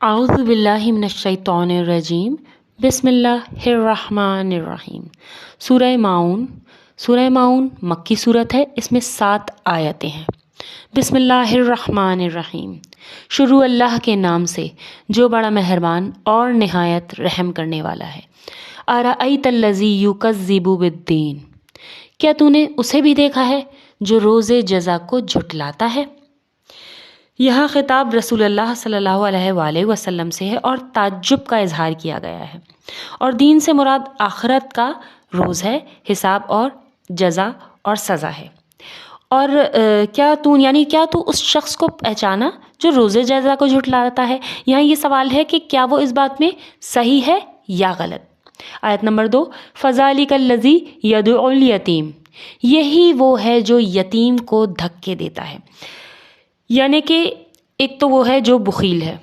اعوذ باللہ من الشیطان الرجیم بسم اللہ الرحمن الرحیم۔ سورہ ماؤن مکی صورت ہے، اس میں 7 آیتیں ہیں۔ بسم اللہ الرحمن الرحیم، شروع اللہ کے نام سے جو بڑا مہربان اور نہایت رحم کرنے والا ہے۔ ارأیت الذی یکذب بالدین، کیا تو نے اسے بھی دیکھا ہے جو روز جزا کو جھٹلاتا ہے؟ یہاں خطاب رسول اللہ صلی اللہ علیہ وآلہ وسلم سے ہے اور تعجب کا اظہار کیا گیا ہے، اور دین سے مراد آخرت کا روز ہے، حساب اور جزا اور سزا ہے۔ اور کیا تو اس شخص کو پہچانا جو روز جزا کو جھٹلاتا ہے؟ یہاں یہ سوال ہے کہ کیا وہ اس بات میں صحیح ہے یا غلط۔ آیت نمبر 2، فذالک الذی یدعو الیتیم، یہی وہ ہے جو یتیم کو دھکے دیتا ہے۔ یعنی کہ ایک تو وہ ہے جو بخیل ہے،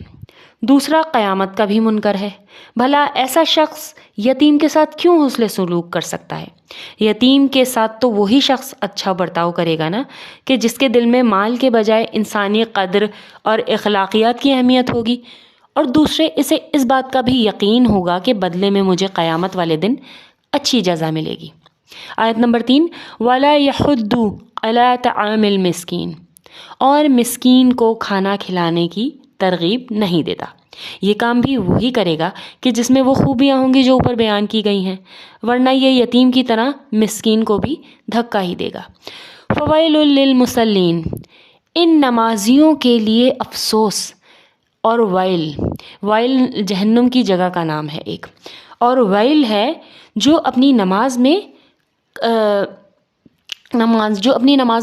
دوسرا قیامت کا بھی منکر ہے۔ بھلا ایسا شخص یتیم کے ساتھ کیوں حسن سلوک کر سکتا ہے؟ یتیم کے ساتھ تو وہی شخص اچھا برتاؤ کرے گا نا کہ جس کے دل میں مال کے بجائے انسانی قدر اور اخلاقیات کی اہمیت ہوگی، اور دوسرے اسے اس بات کا بھی یقین ہوگا کہ بدلے میں مجھے قیامت والے دن اچھی جزا ملے گی۔ آیت نمبر 3، وَلَا يَحُضُّ عَلَىٰ طَعَامِ الْمِسْكِينِ، اور مسکین کو کھانا کھلانے کی ترغیب نہیں دیتا۔ یہ کام بھی وہی کرے گا کہ جس میں وہ خوبیاں ہوں گی جو اوپر بیان کی گئی ہیں، ورنہ یہ یتیم کی طرح مسکین کو بھی دھکا ہی دے گا۔ فَوَيْلٌ لِّلْمُصَلِّينَ، ان نمازیوں کے لیے افسوس۔ اور ویل جہنم کی جگہ کا نام ہے ایک، اور ویل ہے جو اپنی نماز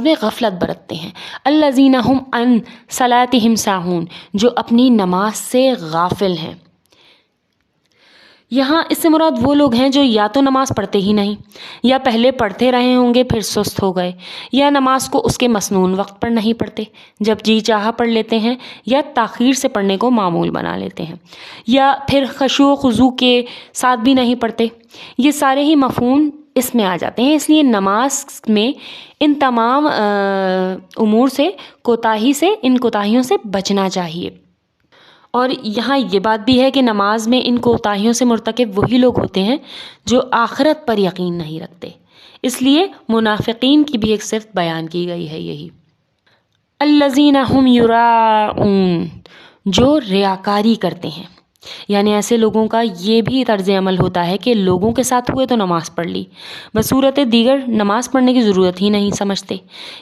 میں غفلت برتتے ہیں۔ الذین هم عن صلاتهم ساہون، جو اپنی نماز سے غافل ہیں۔ یہاں اس سے مراد وہ لوگ ہیں جو یا تو نماز پڑھتے ہی نہیں، یا پہلے پڑھتے رہے ہوں گے پھر سست ہو گئے، یا نماز کو اس کے مسنون وقت پر نہیں پڑھتے، جب جی چاہا پڑھ لیتے ہیں، یا تاخیر سے پڑھنے کو معمول بنا لیتے ہیں، یا پھر خشوع و خضوع کے ساتھ بھی نہیں پڑھتے۔ یہ سارے ہی مفہوم اس میں آ جاتے ہیں، اس لیے نماز میں ان تمام امور سے ان کوتاہیوں سے بچنا چاہیے۔ اور یہاں یہ بات بھی ہے کہ نماز میں ان کوتاہیوں سے مرتکب وہی لوگ ہوتے ہیں جو آخرت پر یقین نہیں رکھتے، اس لیے منافقین کی بھی ایک صفت بیان کی گئی ہے یہی۔ الذین هم یراؤون، جو ریاکاری کرتے ہیں، یعنی ایسے لوگوں کا یہ بھی طرز عمل ہوتا ہے کہ لوگوں کے ساتھ ہوئے تو نماز پڑھ لی، بصورت دیگر نماز پڑھنے کی ضرورت ہی نہیں سمجھتے،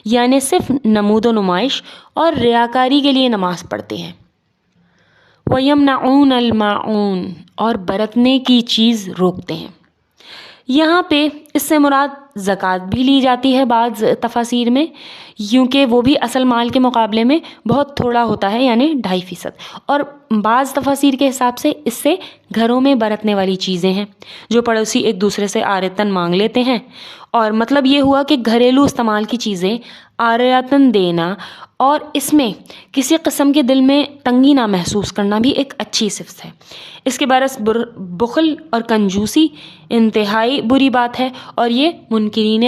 یعنی صرف نمود و نمائش اور ریاکاری کے لیے نماز پڑھتے ہیں۔ وَيَمْنَعُونَ الْمَاعُونَ، اور برتنے کی چیز روکتے ہیں۔ یہاں پہ اس سے مراد زکوٰۃ بھی لی جاتی ہے بعض تفاسیر میں، کیونکہ وہ بھی اصل مال کے مقابلے میں بہت تھوڑا ہوتا ہے، یعنی 2.5%، اور بعض تفاسیر کے حساب سے اس سے گھروں میں برتنے والی چیزیں ہیں جو پڑوسی ایک دوسرے سے عارضاً مانگ لیتے ہیں، اور مطلب یہ ہوا کہ گھریلو استعمال کی چیزیں عارضاً دینا، اور اس میں کسی قسم کے دل میں تنگی نہ محسوس کرنا بھی ایک اچھی صفت ہے۔ اس کے برعکس بخل اور کنجوسی انتہائی بری بات ہے، اور یہ منکرین